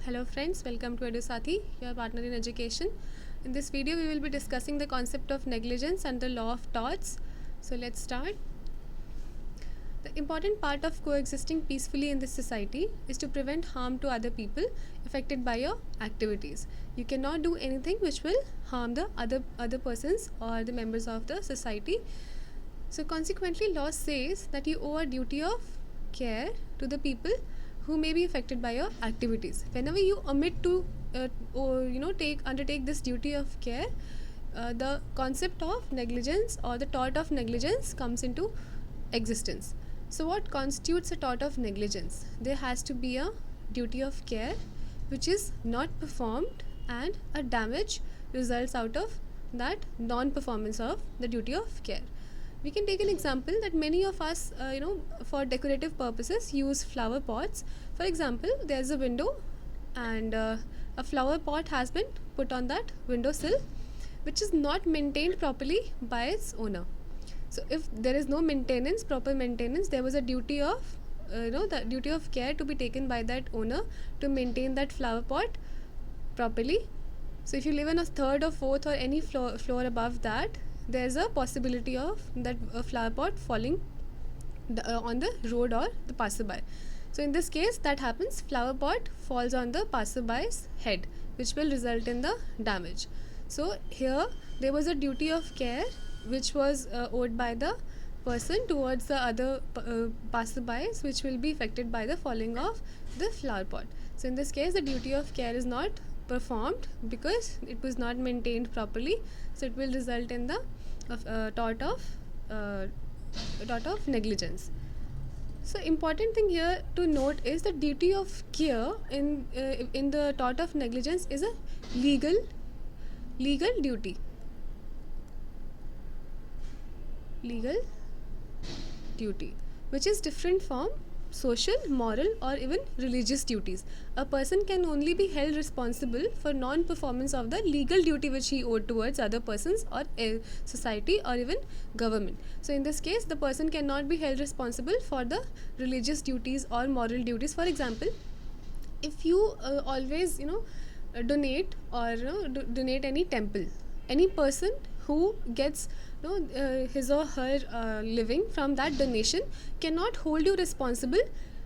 Hello friends, welcome to EduSathi, your partner in education. In this video, we will be discussing the concept of negligence and the law of torts. So let's start. The important part of coexisting peacefully in this society is to prevent harm to other people affected by your activities. You cannot do anything which will harm the other persons or the members of the society. So consequently, law says that you owe a duty of care to the people who may be affected by your activities. Whenever you omit to undertake this duty of care, the concept of negligence or the tort of negligence comes into existence. So what constitutes a tort of negligence? There has to be a duty of care which is not performed and a damage results out of that non-performance of the duty of care. We can take an example that many of us, for decorative purposes use flower pots. For example, there's a window and a flower pot has been put on that windowsill which is not maintained properly by its owner. So if there is no maintenance, proper maintenance, there was a duty of, the duty of care to be taken by that owner to maintain that flower pot properly. So if you live on a third or fourth or any floor above that, there's a possibility of that flower pot falling on the road or the passerby. So in this case, that happens, flower pot falls on the passerby's head, which will result in the damage. So here there was a duty of care which was owed by the person towards the other passerbys, which will be affected by the falling of the flower pot. So in this case, the duty of care is not performed because it was not maintained properly. So it will result in the tort of negligence. So important thing here to note is the duty of care in the tort of negligence is a legal duty. Legal duty, which is different from social, moral or even religious duties. A person can only be held responsible for non-performance of the legal duty which he owed towards other persons or society or even government. So in this case, the person cannot be held responsible for the religious duties or moral duties. For example, if you always donate or donate any temple, any person who gets his or her living from that donation cannot hold you responsible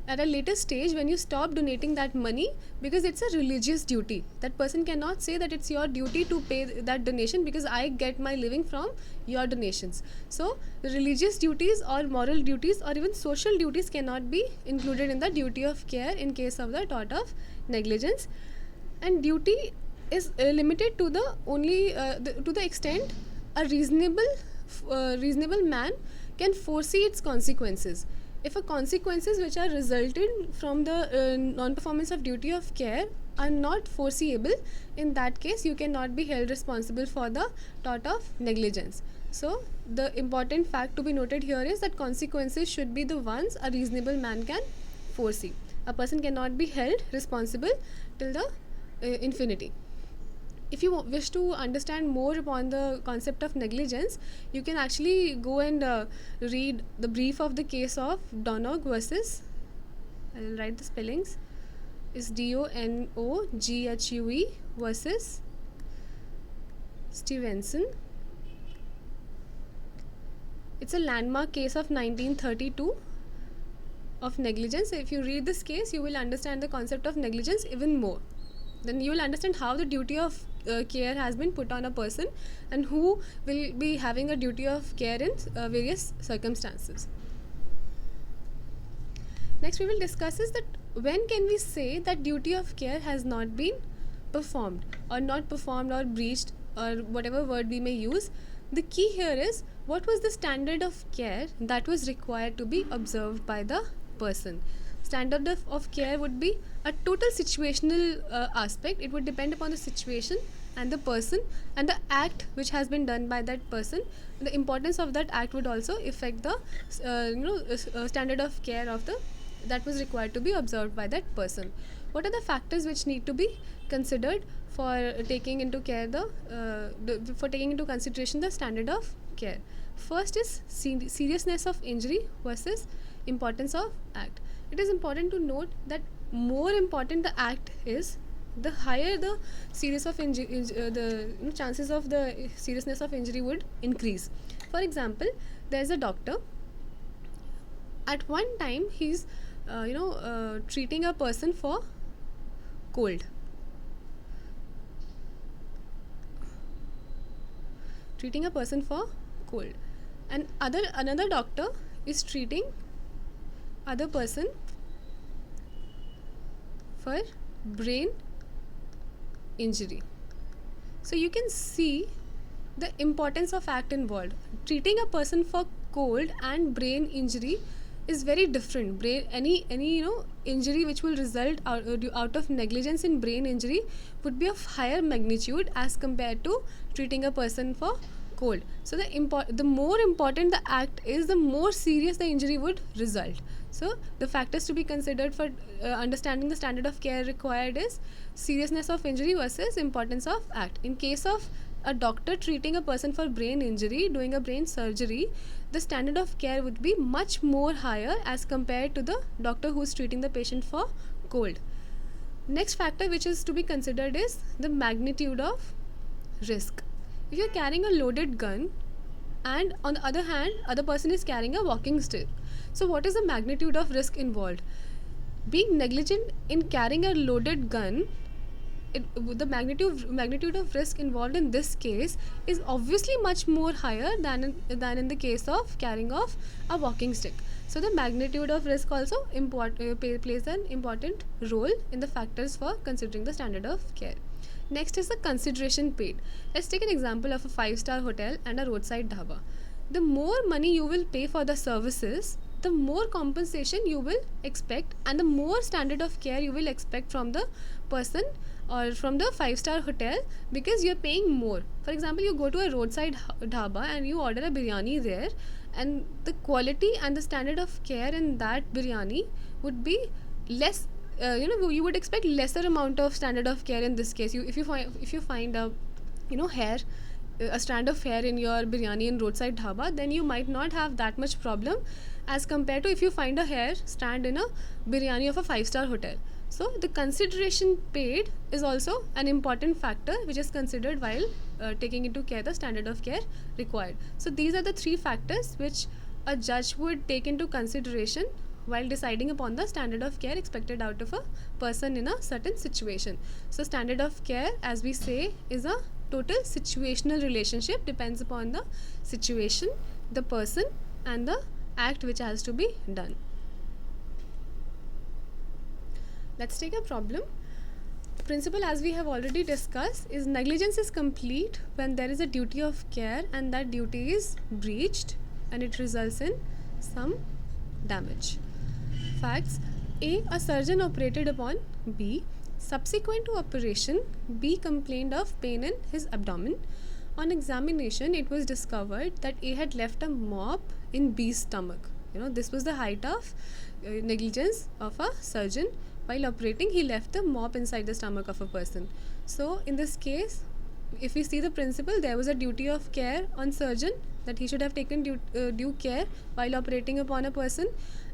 at a later stage when you stop donating that money, because it's a religious duty. That person cannot say that it's your duty to pay that donation because I get my living from your donations. So the religious duties or moral duties or even social duties cannot be included in the duty of care in case of the tort of negligence. And duty is limited to the only to the extent a reasonable man can foresee its consequences. If a consequences which are resulted from the non-performance of duty of care are not foreseeable, in that case you cannot be held responsible for the tort of negligence. So the important fact to be noted here is that consequences should be the ones a reasonable man can foresee. A person cannot be held responsible till the infinity. If you wish to understand more upon the concept of negligence, you can actually go and read the brief of the case of Donoghue versus, I will write the spellings, is Donoghue versus Stevenson. It's a landmark case of 1932 of negligence. If you read this case, you will understand the concept of negligence even more. Then you will understand how the duty of care has been put on a person and who will be having a duty of care in various circumstances. Next we will discuss is that when can we say that duty of care has not been performed or breached, or whatever word we may use. The key here is what was the standard of care that was required to be observed by the person. Standard of care would be a total situational aspect. It would depend upon the situation and the person and the act which has been done by that person. The importance of that act would also affect the standard of care of that was required to be observed by that person. What are the factors which need to be considered for taking into care for taking into consideration the standard of care? First is seriousness of injury versus importance of act. It is important to note that more important the act is, the higher the serious of chances of the seriousness of injury would increase. For example, there's a doctor. At one time, he's treating a person for cold. Treating a person for cold, and another doctor is treating other person for brain injury. So you can see the importance of act involved. Treating a person for cold and brain injury is very different. Brain, any injury which will result out of negligence in brain injury would be of higher magnitude as compared to treating a person for cold. So the more important the act is, the more serious the injury would result. So the factors to be considered for understanding the standard of care required is seriousness of injury versus importance of act. In case of a doctor treating a person for brain injury, doing a brain surgery, the standard of care would be much more higher as compared to the doctor who is treating the patient for cold. Next factor which is to be considered is the magnitude of risk. If you're carrying a loaded gun and on the other hand other person is carrying a walking stick, so what is the magnitude of risk involved? Being negligent in carrying a loaded gun, the magnitude of risk involved in this case is obviously much more higher than in the case of carrying of a walking stick. So the magnitude of risk also plays an important role in the factors for considering the standard of care. Next is the consideration paid. Let's take an example of a 5-star hotel and a roadside dhaba. The more money you will pay for the services, the more compensation you will expect and the more standard of care you will expect from the person or from the 5-star hotel, because you're paying more. For example, you go to a roadside dhaba and you order a biryani there, and the quality and the standard of care in that biryani would be less. You would expect lesser amount of standard of care in this case. If you find a hair, a strand of hair in your biryani in roadside dhaba, then you might not have that much problem as compared to if you find a hair strand in a biryani of a 5-star hotel. So the consideration paid is also an important factor which is considered while taking into care the standard of care required. So these are the 3 factors which a judge would take into consideration while deciding upon the standard of care expected out of a person in a certain situation. So standard of care, as we say, is a total situational relationship, depends upon the situation, the person and the act which has to be done. Let's take a problem. The principle, as we have already discussed, is negligence is complete when there is a duty of care and that duty is breached and it results in some damage. Facts: A surgeon operated upon B. Subsequent to operation, B complained of pain in his abdomen. On examination, it was discovered that A had left a mop in B's stomach. This was the height of negligence of a surgeon. While operating, he left the mop inside the stomach of a person. So in this case, if we see the principle, there was a duty of care on surgeon that he should have taken due care while operating upon a person,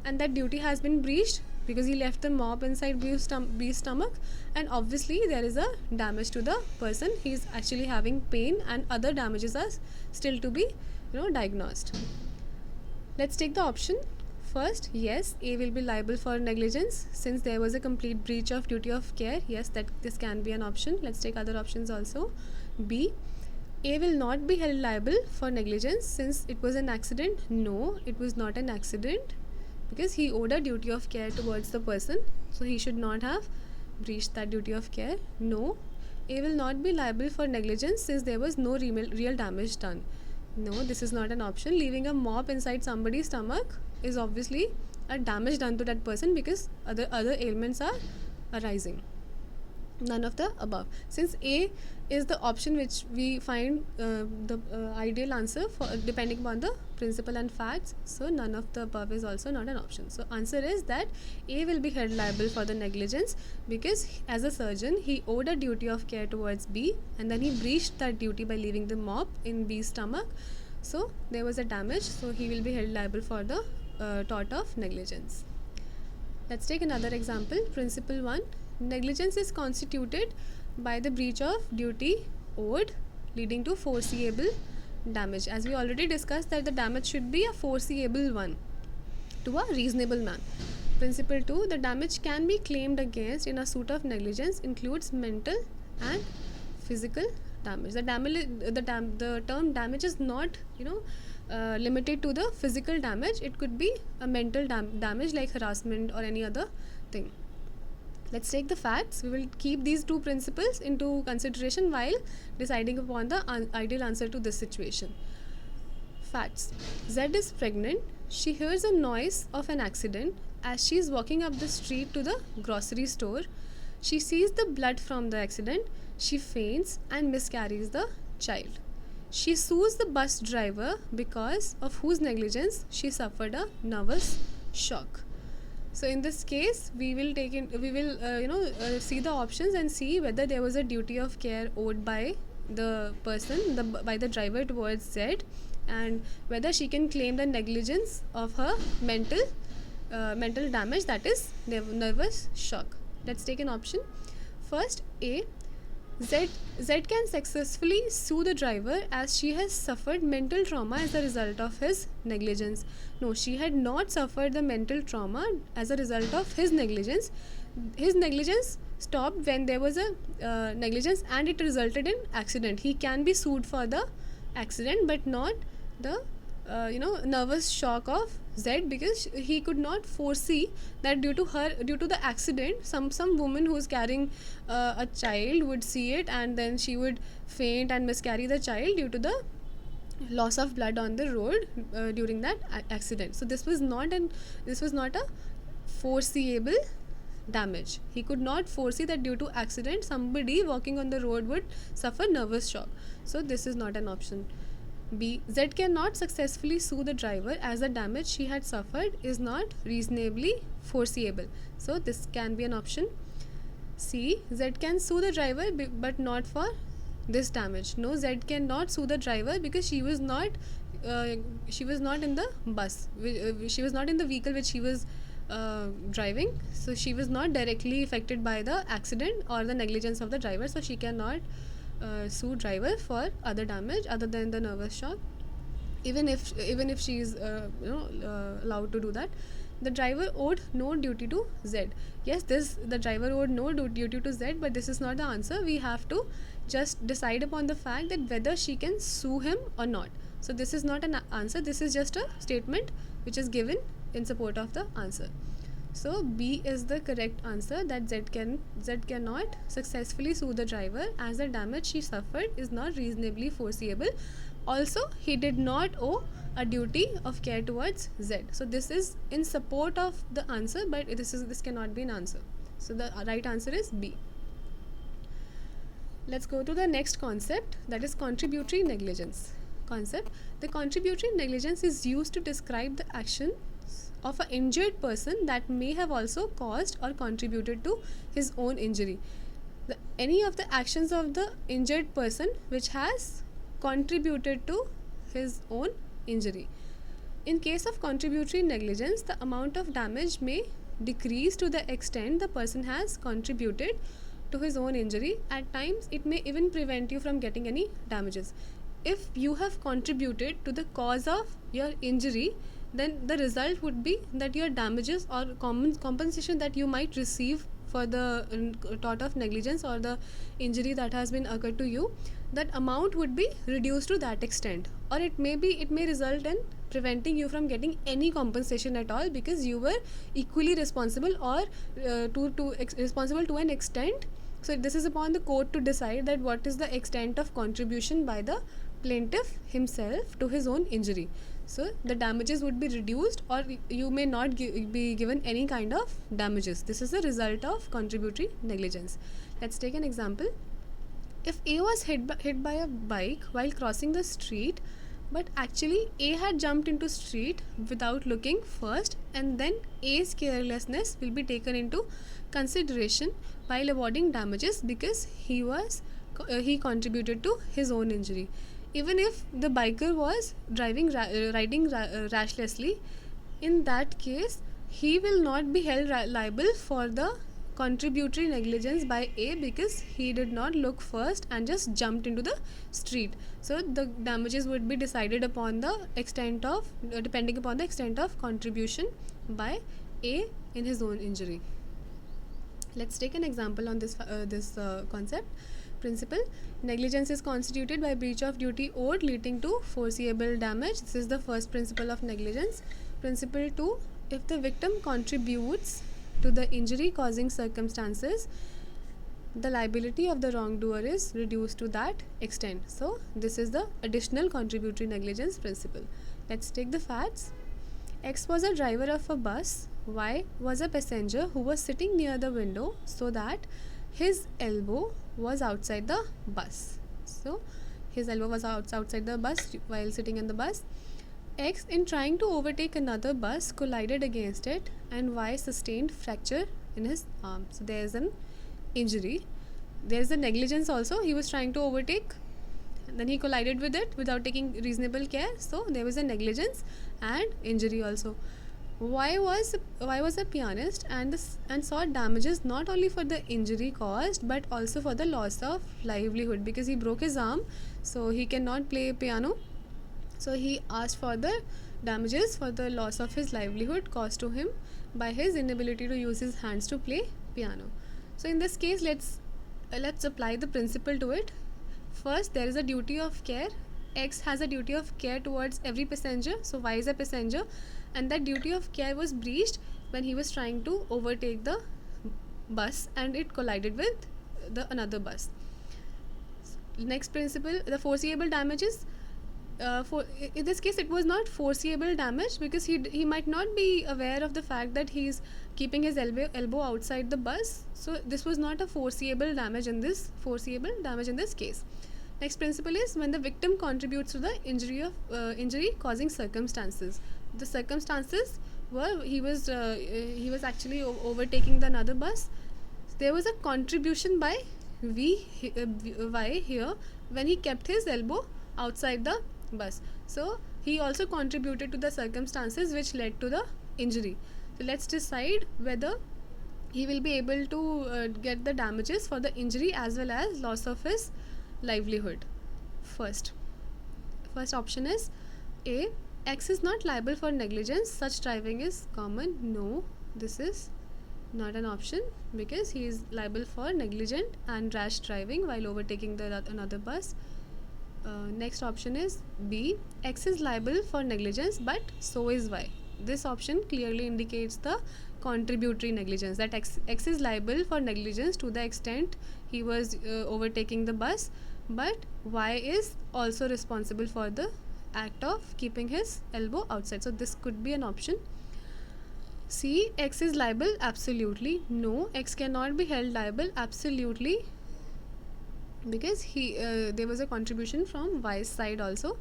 and that duty has been breached because he left the mop inside B's stomach, and obviously there is a damage to the person. He is actually having pain and other damages are still to be diagnosed. Let's take the option. First, yes, A will be liable for negligence since there was a complete breach of duty of care. Yes, this can be an option. Let's take other options also. B, A will not be held liable for negligence since it was an accident. No, it was not an accident because he owed a duty of care towards the person, so he should not have breached that duty of care. No, A will not be liable for negligence since there was no real damage done. No, this is not an option. Leaving a mop inside somebody's stomach is obviously a damage done to that person because other ailments are arising. None of the above. Since A is the option which we find the ideal answer for depending upon the principle and facts, so none of the above is also not an option. So answer is that A will be held liable for the negligence because as a surgeon he owed a duty of care towards B and then he breached that duty by leaving the mop in B's stomach. So there was a damage, so he will be held liable for the tort of negligence. Let's take another example. Principle 1. negligence is constituted by the breach of duty owed leading to foreseeable damage. As we already discussed, that the damage should be a foreseeable one to a reasonable man. Principle 2, the damage can be claimed against in a suit of negligence includes mental and physical damage. The term damage is not limited to the physical damage. It could be a mental damage like harassment or any other thing. Let's take the facts. We will keep these two principles into consideration while deciding upon the ideal answer to this situation. Facts. Z is pregnant. She hears a noise of an accident as she is walking up the street to the grocery store. She sees the blood from the accident. She faints and miscarries the child. She sues the bus driver because of whose negligence she suffered a nervous shock. So in this case, we will see the options and see whether there was a duty of care owed by the person, by the driver towards Z, and whether she can claim the negligence of her mental damage, that is nervous shock. Let's take an option. First, A. Z can successfully sue the driver as she has suffered mental trauma as a result of his negligence. No, she had not suffered the mental trauma as a result of his negligence. His negligence stopped when there was a negligence and it resulted in accident. He can be sued for the accident but not the nervous shock of Z, because he could not foresee that due to the accident, some woman who is carrying a child would see it and then she would faint and miscarry the child due to the loss of blood on the road during that accident. So this was not a foreseeable damage. He could not foresee that due to accident somebody walking on the road would suffer nervous shock. So this is not an option. B. Z cannot successfully sue the driver as the damage she had suffered is not reasonably foreseeable. So this can be an option. C. Z can sue the driver but not for this damage. No, Z cannot sue the driver because she was not in the bus. She was not in the vehicle which she was driving. So she was not directly affected by the accident or the negligence of the driver. So she cannot sue driver for other damage other than the nervous shock, even if she is allowed to do that. The driver owed no duty to Z. Yes, the driver owed no duty to Z, but this is not the answer. We have to just decide upon the fact that whether she can sue him or not. So this is not an answer. This is just a statement which is given in support of the answer. So B is the correct answer, that Z cannot successfully sue the driver as the damage she suffered is not reasonably foreseeable. Also, he did not owe a duty of care towards Z. So this is in support of the answer, but this cannot be an answer. So the right answer is B. Let's go to the next concept, that is contributory negligence concept. The contributory negligence is used to describe the action of an injured person that may have also caused or contributed to his own injury. Any of the actions of the injured person which has contributed to his own injury. In case of contributory negligence, the amount of damage may decrease to the extent the person has contributed to his own injury. At times, it may even prevent you from getting any damages. If you have contributed to the cause of your injury, then the result would be that your damages or compensation that you might receive for the tort of negligence or the injury that has been occurred to you, that amount would be reduced to that extent, or it may result in preventing you from getting any compensation at all because you were equally responsible or responsible to an extent. So this is upon the court to decide that what is the extent of contribution by the plaintiff himself to his own injury. So the damages would be reduced, or you may not be given any kind of damages. This is the result of contributory negligence. Let's take an example. If A was hit by a bike while crossing the street, but actually A had jumped into street without looking first, and then A's carelessness will be taken into consideration while awarding damages because he contributed to his own injury. Even if the biker was riding rashlessly, in that case he will not be held liable for the contributory negligence by A because he did not look first and just jumped into the street. So the damages would be decided upon the extent of depending upon the extent of contribution by A in his own injury. Let's take an example on this concept. Principle: negligence is constituted by breach of duty owed leading to foreseeable damage. This is the first principle of negligence. Principle 2: if the victim contributes to the injury causing circumstances, the liability of the wrongdoer is reduced to that extent. So this is the additional contributory negligence principle. Let's take the facts. X was a driver of a bus. Y was a passenger who was sitting near the window so that his elbow was outside the bus. So his elbow was outside the bus while sitting in the bus. X, in trying to overtake another bus, collided against it, and Y sustained fracture in his arm. So there is an injury. There is a negligence also. He was trying to overtake, and then he collided with it without taking reasonable care. So there was a negligence and injury also. Y was a pianist and sought damages not only for the injury caused but also for the loss of livelihood because he broke his arm, so he cannot play piano. So he asked for the damages for the loss of his livelihood caused to him by his inability to use his hands to play piano. So in this case, let's apply the principle to it. First, there is a duty of care. X has a duty of care towards every passenger. So Y is a passenger, and that duty of care was breached when he was trying to overtake the bus and it collided with another bus. Next principle, the foreseeable damages. In this case, it was not foreseeable damage because he might not be aware of the fact that he's keeping his elbow outside the bus. So this was not a foreseeable damage in this case. Next principle is when the victim contributes to the injury causing circumstances. The circumstances were he was actually overtaking the another bus. There was a contribution by Y here when he kept his elbow outside the bus. So he also contributed to the circumstances which led to the injury. So let's decide whether he will be able to get the damages for the injury as well as loss of his livelihood. First option is A. X is not liable for negligence. Such driving is common. No, this is not an option because he is liable for negligent and rash driving while overtaking another bus. Next option is B. X is liable for negligence but so is Y. This option clearly indicates the contributory negligence, that X is liable for negligence to the extent he was overtaking the bus, but Y is also responsible for the act of keeping his elbow outside. So this could be an option. C. X is liable. Absolutely no, X cannot be held liable. Absolutely, because there was a contribution from Y's side also.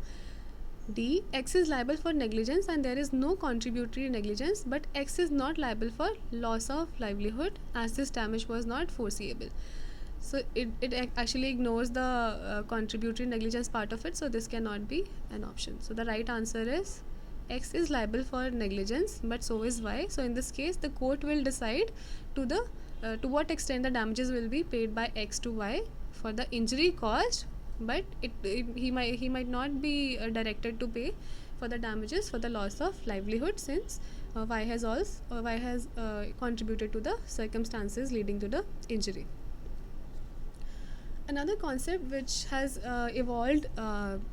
D. X is liable for negligence and there is no contributory negligence, but X is not liable for loss of livelihood as this damage was not foreseeable. So it actually ignores the contributory negligence part of it, so this cannot be an option. So the right answer is X is liable for negligence but so is Y. So in this case, the court will decide to what extent the damages will be paid by X to Y for the injury caused, but he might not be directed to pay for the damages for the loss of livelihood since Y has contributed to the circumstances leading to the injury. Another concept which has evolved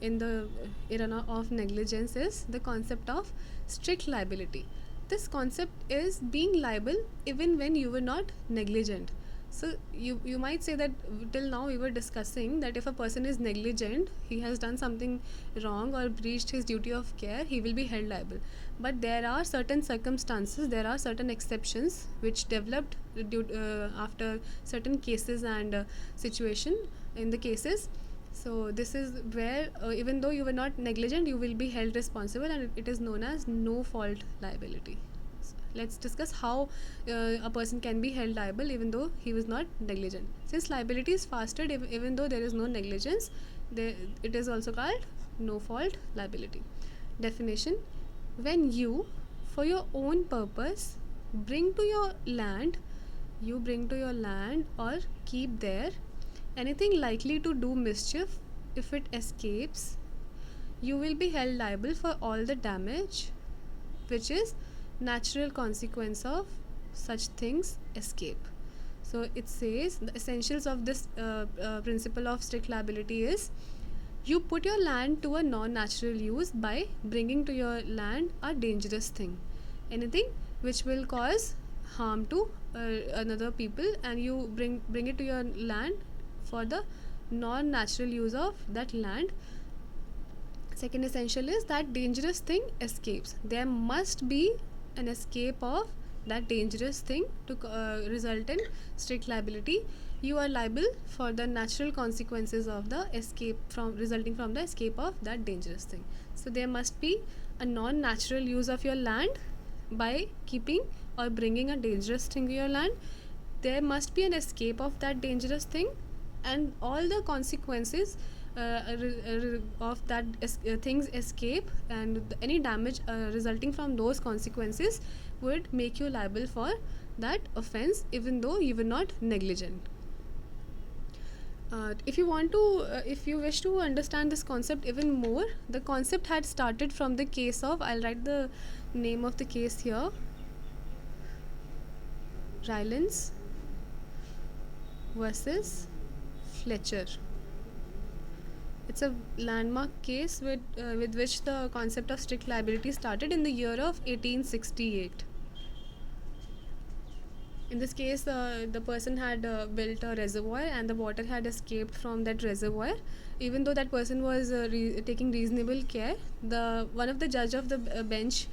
in the era of negligence is the concept of strict liability. This concept is being liable even when you were not negligent. So you might say that till now we were discussing that if a person is negligent, he has done something wrong or breached his duty of care, he will be held liable. But there are certain circumstances, there are certain exceptions which developed after certain cases and situation in the cases. So this is where even though you were not negligent, you will be held responsible, and it is known as no fault liability. Let's discuss how a person can be held liable even though he was not negligent. Since liability is fastered even though there is no negligence, it is also called no fault liability. Definition: when you, for your own purpose, bring to your land you bring to your land or keep there, anything likely to do mischief, if it escapes, you will be held liable for all the damage which is natural consequence of such things escape. So it says the essentials of this principle of strict liability is: you put your land to a non-natural use by bringing to your land a dangerous thing, anything which will cause harm to another people, and you bring it to your land for the non-natural use of that land. Second essential is that dangerous thing escapes. There must be an escape of that dangerous thing to result in strict liability. You are liable for the natural consequences of the escape from resulting from the escape of that dangerous thing. So there must be a non-natural use of your land by keeping or bringing a dangerous thing to your land. There must be an escape of that dangerous thing, and all the consequences of that things escape, and any damage resulting from those consequences would make you liable for that offense, even though you were not negligent. If you wish to understand this concept even more, the concept had started from the case of, I'll write the name of the case here, Rylance versus Fletcher. It's a landmark case with which the concept of strict liability started in the year of 1868. In this case, the person had built a reservoir, and the water had escaped from that reservoir. Even though that person was taking reasonable care, one of the judge of the bench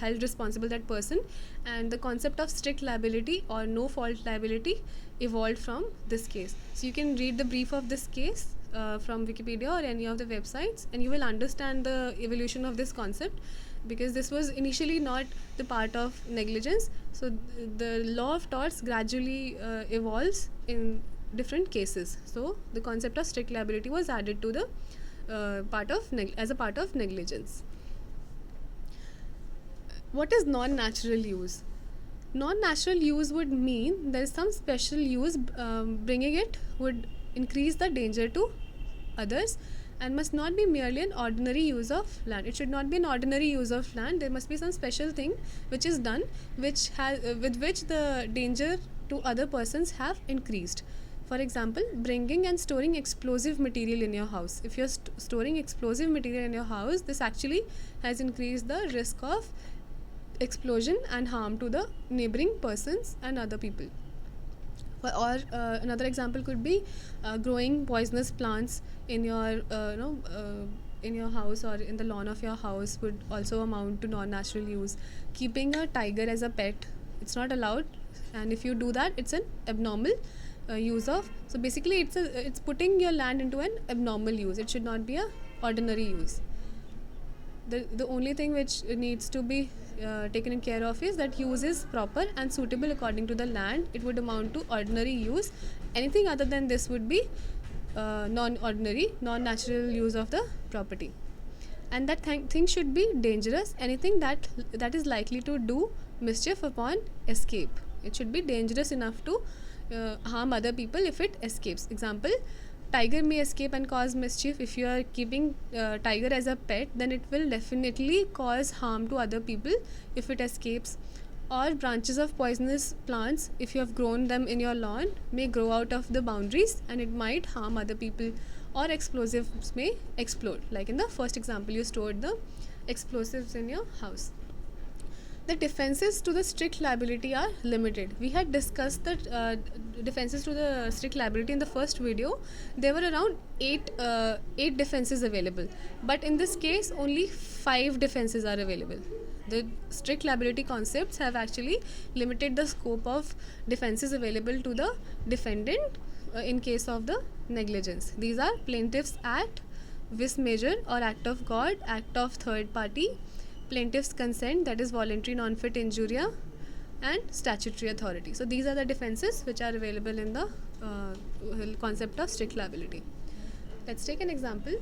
held responsible that person, and the concept of strict liability or no fault liability evolved from this case. So you can read the brief of this case from Wikipedia or any of the websites, and you will understand the evolution of this concept, because this was initially not the part of negligence. So the law of torts gradually evolves in different cases. So the concept of strict liability was added to the as a part of negligence. What is non-natural use? Non-natural use would mean there is some special use, bringing it would increase the danger to others, and must not be merely an ordinary use of land. It should not be an ordinary use of land. There must be some special thing which is done, which with which the danger to other persons have increased. For example, bringing and storing explosive material in your house. If you're storing explosive material in your house, this actually has increased the risk of explosion and harm to the neighboring persons and other people. Or another example could be growing poisonous plants in your in your house or in the lawn of your house would also amount to non-natural use. Keeping a tiger as a pet, it's not allowed, and if you do that, it's an abnormal use of. So basically, it's putting your land into an abnormal use. It should not be a ordinary use. The only thing which needs to be taken care of is that use is proper and suitable according to the land. It would amount to ordinary use. Anything other than this would be non-ordinary, non-natural use of the property. And that thing should be dangerous. Anything that is likely to do mischief upon escape. It should be dangerous enough to harm other people if it escapes. Example, tiger may escape and cause mischief. If you are keeping tiger as a pet, then it will definitely cause harm to other people if it escapes. Or branches of poisonous plants, if you have grown them in your lawn, may grow out of the boundaries and it might harm other people. Or explosives may explode, like in the first example, you stored the explosives in your house. The defenses to the strict liability are limited. We had discussed the defenses to the strict liability in the first video. There were around eight defenses available, but in this case only 5 defenses are available. The strict liability concepts have actually limited the scope of defenses available to the defendant in case of the negligence. These are plaintiff's act, vis major or act of God, act of third party, plaintiff's consent, that is voluntary non-fit injuria, and statutory authority. So these are the defenses which are available in the concept of strict liability. Let's take an example.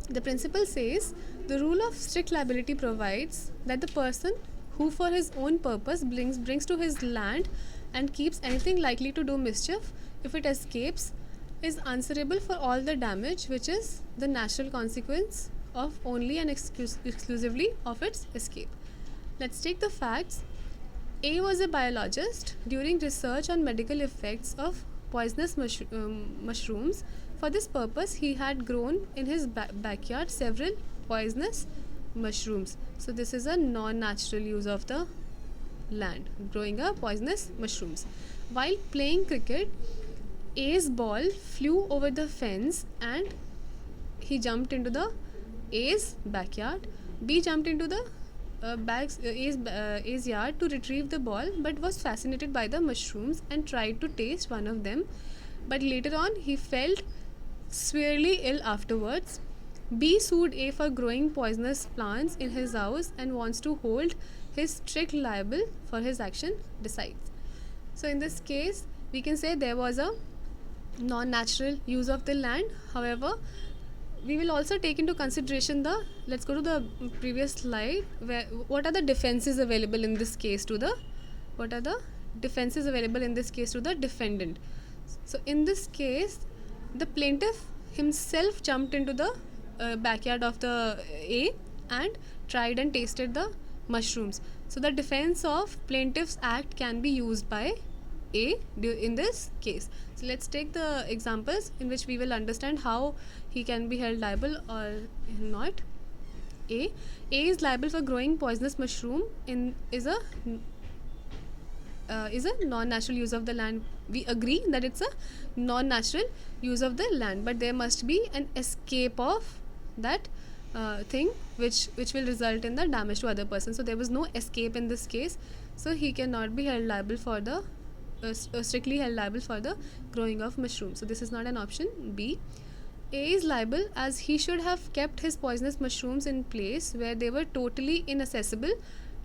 The principle says the rule of strict liability provides that the person who for his own purpose brings to his land and keeps anything likely to do mischief, if it escapes, is answerable for all the damage which is the natural consequence of only and exclusively of its escape. Let's take the facts. A was a biologist. During research on medical effects of poisonous mushrooms, for this purpose he had grown in his backyard several poisonous mushrooms. So this is a non-natural use of the land, growing a poisonous mushrooms. While playing cricket, A's ball flew over the fence and he jumped into the A's backyard. B jumped into the A's yard to retrieve the ball, but was fascinated by the mushrooms and tried to taste one of them. But later on, he felt severely ill afterwards. B sued A for growing poisonous plants in his house and wants to hold his strict liable for his action, decides. So in this case, we can say there was a non-natural use of the land. However, we will also take into consideration the, let's go to the previous slide, where what are the defenses available in this case to the, what are the defenses available in this case to the defendant. So in this case, the plaintiff himself jumped into the backyard of the A and tried and tasted the mushrooms. So the defense of plaintiff's act can be used by A in this case. So let's take the examples in which we will understand how he can be held liable or not. A is liable for growing poisonous mushroom is a non-natural use of the land. We agree that it's a non-natural use of the land, but there must be an escape of that thing which will result in the damage to other person. So there was no escape in this case, so he cannot be held liable for the strictly held liable for the growing of mushrooms. So this is not an option. B, A is liable as he should have kept his poisonous mushrooms in place where they were totally inaccessible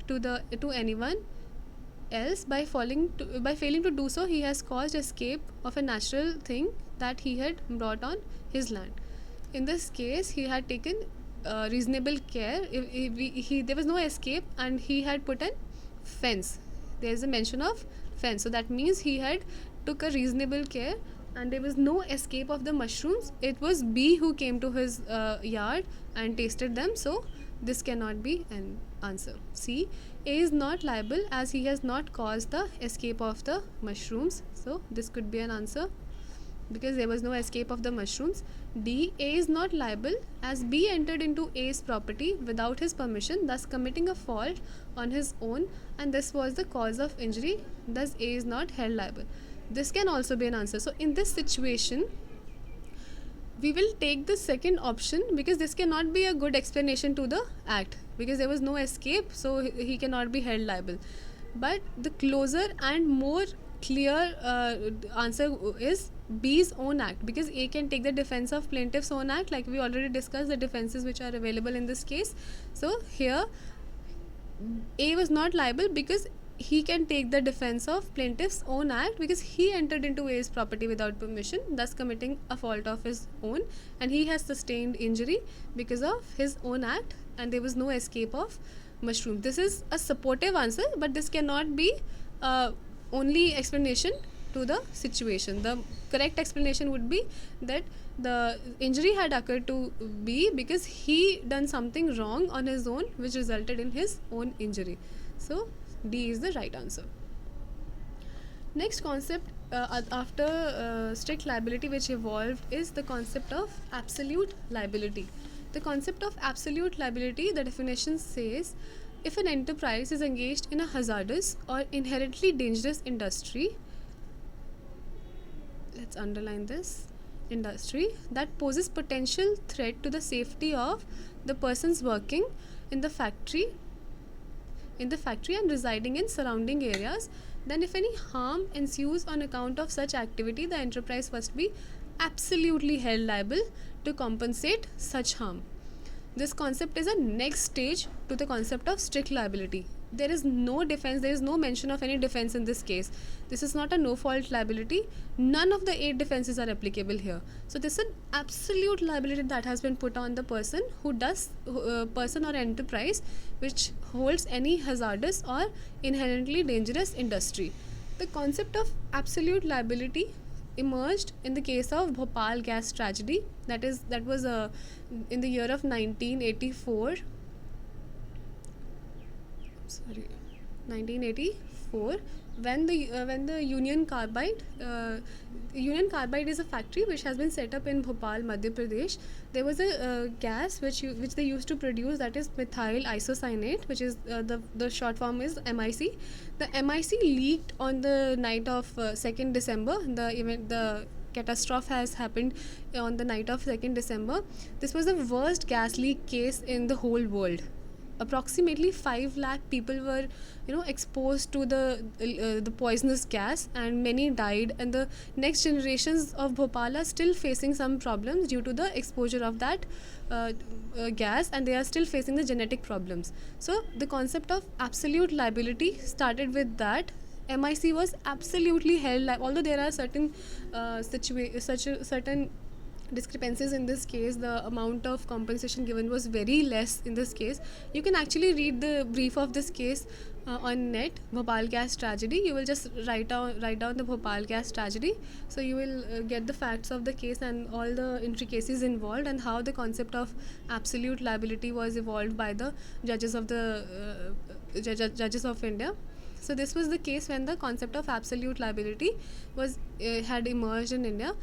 to anyone else. By failing to do so, he has caused escape of a natural thing that he had brought on his land. In this case, he had taken reasonable care. There was no escape and he had put a fence. There is a mention of fence, so that means he had took a reasonable care and there was no escape of the mushrooms. It was B who came to his yard and tasted them, so this cannot be an answer. C, A is not liable as he has not caused the escape of the mushrooms, so this could be an answer because there was no escape of the mushrooms. D, A is not liable as B entered into A's property without his permission, thus committing a fault on his own, and this was the cause of injury, thus A is not held liable. This can also be an answer. So in this situation, we will take the second option because this cannot be a good explanation to the act because there was no escape, so he cannot be held liable. But the closer and more clear answer is B's own act, because A can take the defense of plaintiff's own act, like we already discussed the defenses which are available in this case. So here A was not liable because he can take the defense of plaintiff's own act because he entered into A's property without permission, thus committing a fault of his own, and he has sustained injury because of his own act and there was no escape of mushroom. This is a supportive answer, but this cannot be only explanation to the situation. The correct explanation would be that the injury had occurred to B because he done something wrong on his own which resulted in his own injury. So D is the right answer. Next concept after strict liability which evolved is the concept of absolute liability. The concept of absolute liability, the definition says, if an enterprise is engaged in a hazardous or inherently dangerous industry, let's underline this, industry that poses potential threat to the safety of the persons working in the factory and residing in surrounding areas, then if any harm ensues on account of such activity, the enterprise must be absolutely held liable to compensate such harm. This concept is a next stage to the concept of strict liability. There is no defense, there is no mention of any defense in this case. This is not a no-fault liability. None of the 8 defenses are applicable here. So this is an absolute liability that has been put on the person who does, person or enterprise which holds any hazardous or inherently dangerous industry. The concept of absolute liability emerged in the case of Bhopal gas tragedy. That was in the year of 1984. Sorry, 1984, when the Union Carbide is a factory which has been set up in Bhopal, Madhya Pradesh. There was a gas which they used to produce, that is methyl isocyanate, which is the short form is MIC. The MIC leaked on the night of 2nd December. The catastrophe has happened on the night of 2nd December. This was the worst gas leak case in the whole world. Approximately 5 lakh people were exposed to the poisonous gas, and many died, and the next generations of Bhopal are still facing some problems due to the exposure of that gas, and they are still facing the genetic problems. So the concept of absolute liability started with that. MIC was absolutely held although there are certain certain discrepancies in this case. The amount of compensation given was very less in this case. You can actually read the brief of this case on net, Bhopal gas tragedy. You will just write down the Bhopal gas tragedy, so you will get the facts of the case and all the intricacies involved, and how the concept of absolute liability was evolved by the judges of judges of India. So this was the case when the concept of absolute liability was had emerged in India.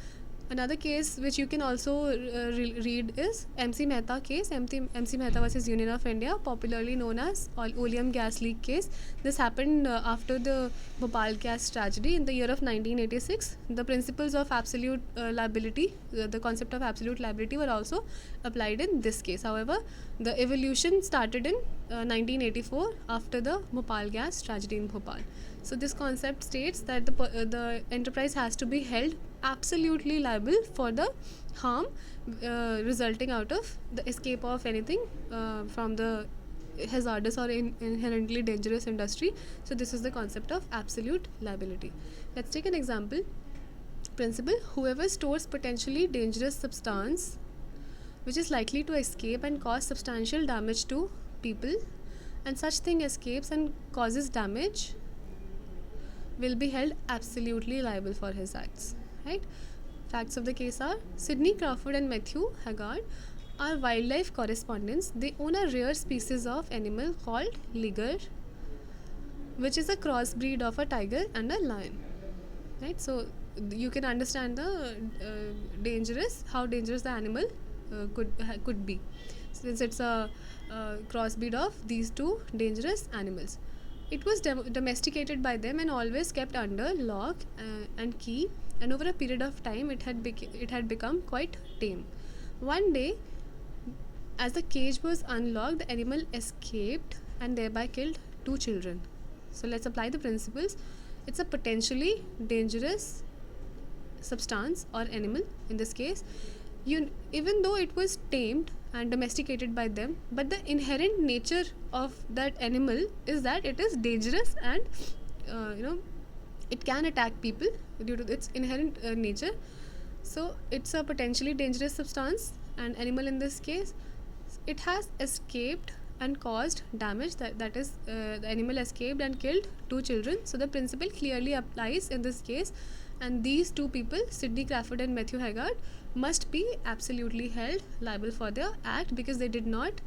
Another case which you can also read is MC Mehta case, MC Mehta versus Union of India, popularly known as Oleum gas leak case. This happened after the Bhopal gas tragedy in the year of 1986. The principles of absolute liability, the concept of absolute liability, were also applied in this case. However, the evolution started in 1984 after the Bhopal gas tragedy in Bhopal. So this concept states that the enterprise has to be held absolutely liable for the harm resulting out of the escape of anything from the hazardous or inherently dangerous industry. So this is the concept of absolute liability. Let's take an example. Principle: whoever stores potentially dangerous substance which is likely to escape and cause substantial damage to people, and such thing escapes and causes damage, will be held absolutely liable for his acts. Right? Facts of the case are: Sidney Crawford and Matthew Haggard are wildlife correspondents. They own a rare species of animal called liger, which is a crossbreed of a tiger and a lion. Right? So you can understand the how dangerous the animal could be, since it's a crossbreed of these two dangerous animals. It was domesticated by them and always kept under lock and key, and over a period of time it had become quite tame. One day, as the cage was unlocked, the animal escaped and thereby killed 2 children. So let's apply the principles. It's a potentially dangerous substance or animal in this case. Even though it was tamed and domesticated by them, but the inherent nature of that animal is that it is dangerous, and it can attack people due to its inherent nature. So it's a potentially dangerous substance and animal in this case. It has escaped and caused damage, that is the animal escaped and killed 2 children. So the principle clearly applies in this case, and these 2 people, Sidney Crawford and Matthew Haggard, must be absolutely held liable for their act, because they did not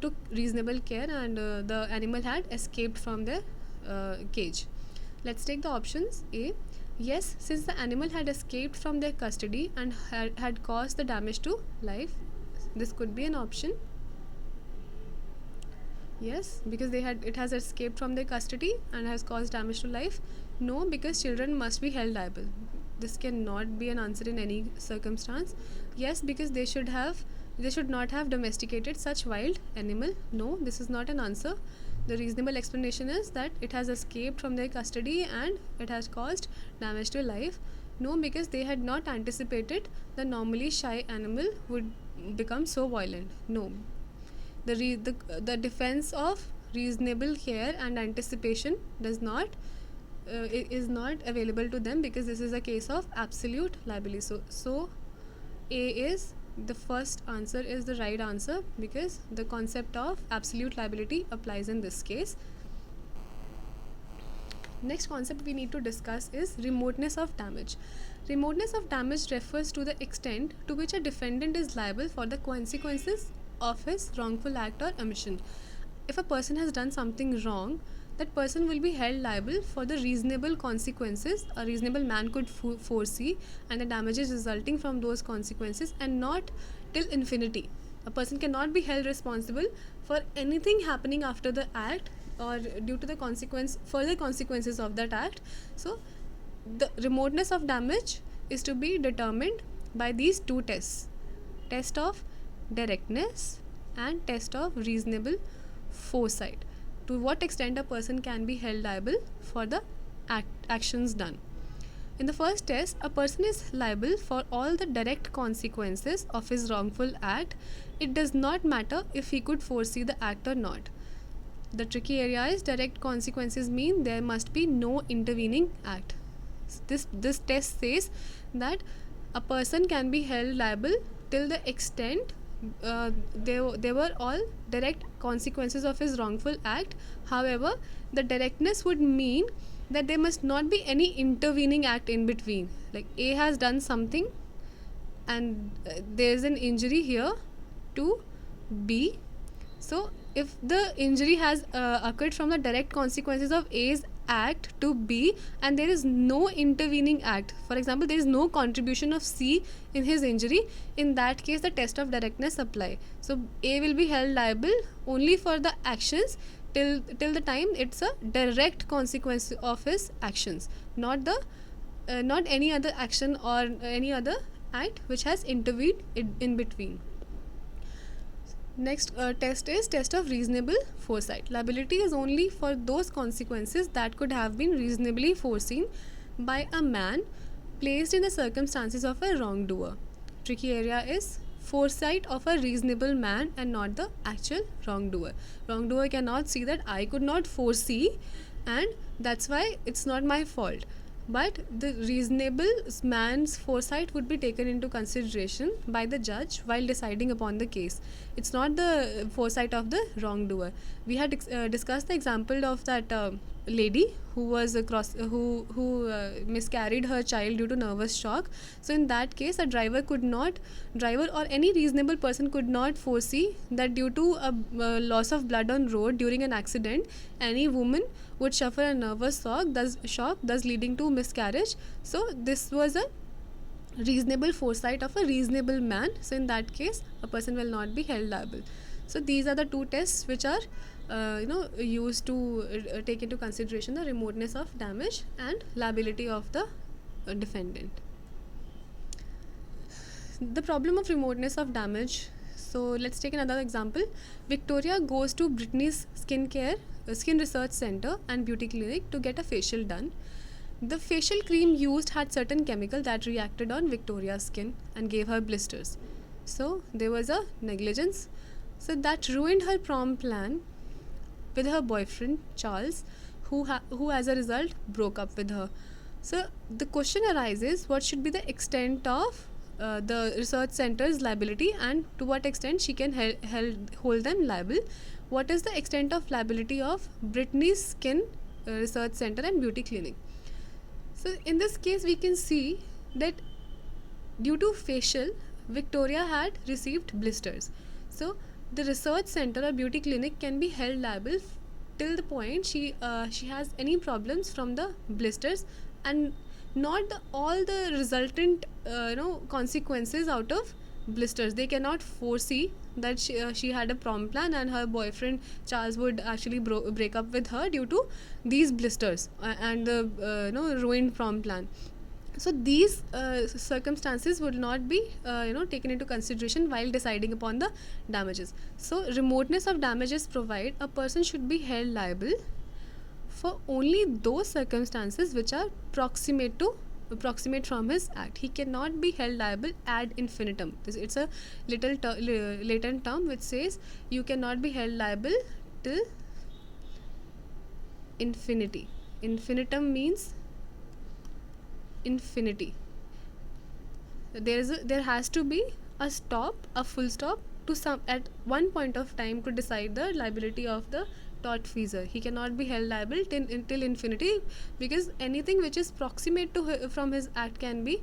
took reasonable care, and the animal had escaped from their cage. Let's take the options. A: yes, since the animal had escaped from their custody and had caused the damage to life. This could be an option. Yes, because it has escaped from their custody and has caused damage to life. No, because children must be held liable. This cannot be an answer in any circumstance. Yes, because they should not have domesticated such wild animal. No, this is not an answer. The reasonable explanation is that it has escaped from their custody and it has caused damage to life. No, because they had not anticipated the normally shy animal would become so violent. No, the defense of reasonable care and anticipation is not available to them, because this is a case of absolute liability. So A is the first answer is the right answer, because the concept of absolute liability applies in this case. Next concept we need to discuss is remoteness of damage. Remoteness of damage refers to the extent to which a defendant is liable for the consequences of his wrongful act or omission. If a person has done something wrong, that person will be held liable for the reasonable consequences a reasonable man could foresee, and the damages resulting from those consequences, and not till infinity. A person cannot be held responsible for anything happening after the act or due to the further consequences of that act. So the remoteness of damage is to be determined by these two tests: test of directness and test of reasonable foresight. To what extent a person can be held liable for the actions done. In the first test, a person is liable for all the direct consequences of his wrongful act. It does not matter if he could foresee the act or not. The tricky area is direct consequences mean there must be no intervening act. This test says that a person can be held liable till the extent they were all direct consequences of his wrongful act. However, the directness would mean that there must not be any intervening act in between. Like A has done something and there is an injury here to B. So if the injury has occurred from the direct consequences of A's act to B and there is no intervening act, for example there is no contribution of C in his injury, in that case the test of directness apply. So A will be held liable only for the actions till the time it's a direct consequence of his actions, not any other action or any other act which has intervened in between. Next test is test of reasonable foresight. Liability is only for those consequences that could have been reasonably foreseen by a man placed in the circumstances of a wrongdoer. Tricky area is foresight of a reasonable man and not the actual wrongdoer. Wrongdoer cannot see that I could not foresee and that's why it's not my fault. But the reasonable man's foresight would be taken into consideration by the judge while deciding upon the case. It's not the foresight of the wrongdoer. We had discussed the example of that lady who was miscarried her child due to nervous shock. So in that case, a driver or any reasonable person could not foresee that due to a loss of blood on road during an accident, any woman would suffer a nervous shock, thus leading to miscarriage. So this was a reasonable foresight of a reasonable man. So in that case, a person will not be held liable. So these are the two tests which are used to take into consideration the remoteness of damage and liability of the defendant. The problem of remoteness of damage. So let's take another example. Victoria goes to Britney's skin research center and beauty clinic to get a facial done. The facial cream used had certain chemical that reacted on Victoria's skin and gave her blisters. So there was a negligence. So that ruined her prom plan with her boyfriend Charles, who as a result broke up with her. So the question arises, what should be the extent of the research center's liability and to what extent she can hold them liable? What is the extent of liability of Britney's skin research center and beauty clinic? So in this case we can see that due to facial, Victoria had received blisters. So the research center or beauty clinic can be held liable till the point she has any problems from the blisters and not all the resultant consequences out of blisters. They cannot foresee that she had a prom plan and her boyfriend Charles would actually break up with her due to these blisters and the ruined prom plan. So these circumstances would not be taken into consideration while deciding upon the damages. So remoteness of damages provide a person should be held liable for only those circumstances which are proximate from his act. He cannot be held liable ad infinitum. It's a little latent term which says you cannot be held liable till infinity. Infinitum means infinity. There has to be a full stop to some at one point of time to decide the liability of the tortfeasor. He cannot be held liable till infinity, because anything which is proximate to from his act can be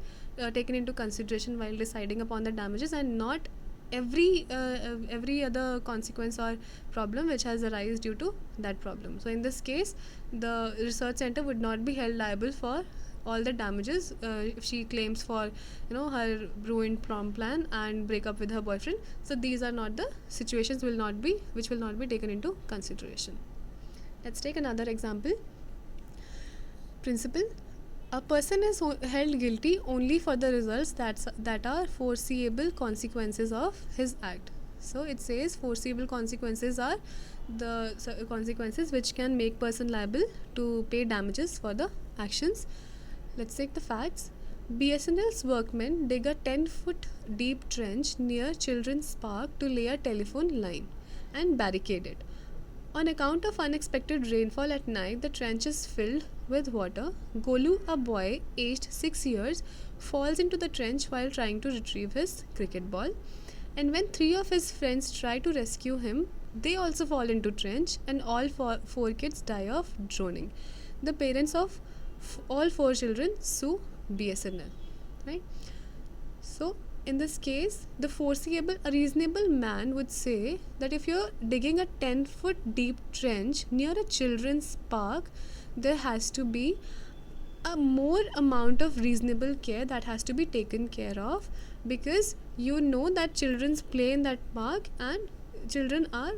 taken into consideration while deciding upon the damages, and not every other consequence or problem which has arisen due to that problem. So in this case, the research center would not be held liable for all the damages if she claims for her ruined prom plan and break up with her boyfriend. So these are not the situations which will not be taken into consideration. Let's take another example. Principle: a person is held guilty only for the results that are foreseeable consequences of his act. So it says foreseeable consequences are the consequences which can make person liable to pay damages for the actions. Let's take the facts. BSNL's workmen dig a 10-foot deep trench near Children's Park to lay a telephone line and barricade it. On account of unexpected rainfall at night, the trench is filled with water. Golu, a boy aged 6 years, falls into the trench while trying to retrieve his cricket ball. And when 3 of his friends try to rescue him, they also fall into trench, and all four kids die of drowning. The parents of all 4 children sue BSNL. Right? So in this case, a reasonable man would say that if you're digging a 10-foot deep trench near a children's park, there has to be a more amount of reasonable care that has to be taken care of, because you know that children's play in that park, and children are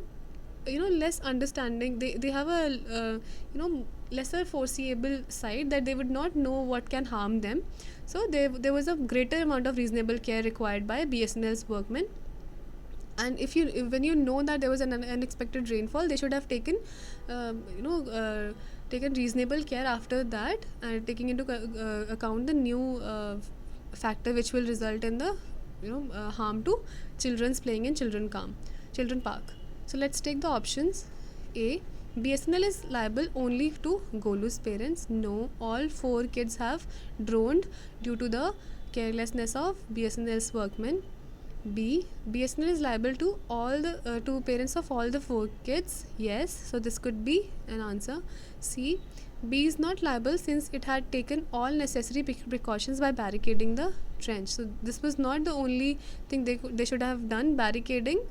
less understanding. They have a lesser foreseeable side, that they would not know what can harm them. So there was a greater amount of reasonable care required by BSNL's workmen. And when you know that there was an unexpected rainfall, they should have taken taken reasonable care after that, and taking into account the new factor which will result in the harm to children's playing in children park. So let's take the options. A, BSNL is liable only to Golu's parents. No, all 4 kids have drowned due to the carelessness of BSNL's workmen. B, BSNL is liable to all the to parents of all the 4 kids. Yes, so this could be an answer. C, B is not liable since it had taken all necessary precautions by barricading the trench. So this was not the only thing they should have done. Barricading,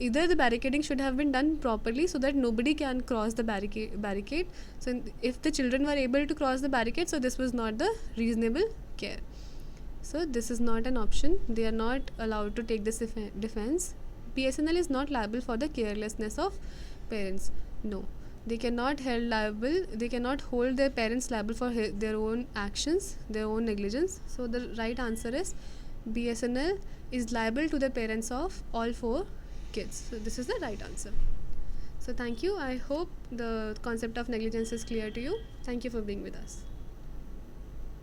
either the barricading should have been done properly so that nobody can cross the barricade. So if the children were able to cross the barricade, so this was not the reasonable care. So this is not an option. They are not allowed to take this defense. BSNL is not liable for the carelessness of parents. No, they cannot hold their parents liable for their own actions, their own negligence. So the right answer is BSNL is liable to the parents of all 4 kids. So this is the right answer. So thank you. I hope the concept of negligence is clear to you. Thank you for being with us.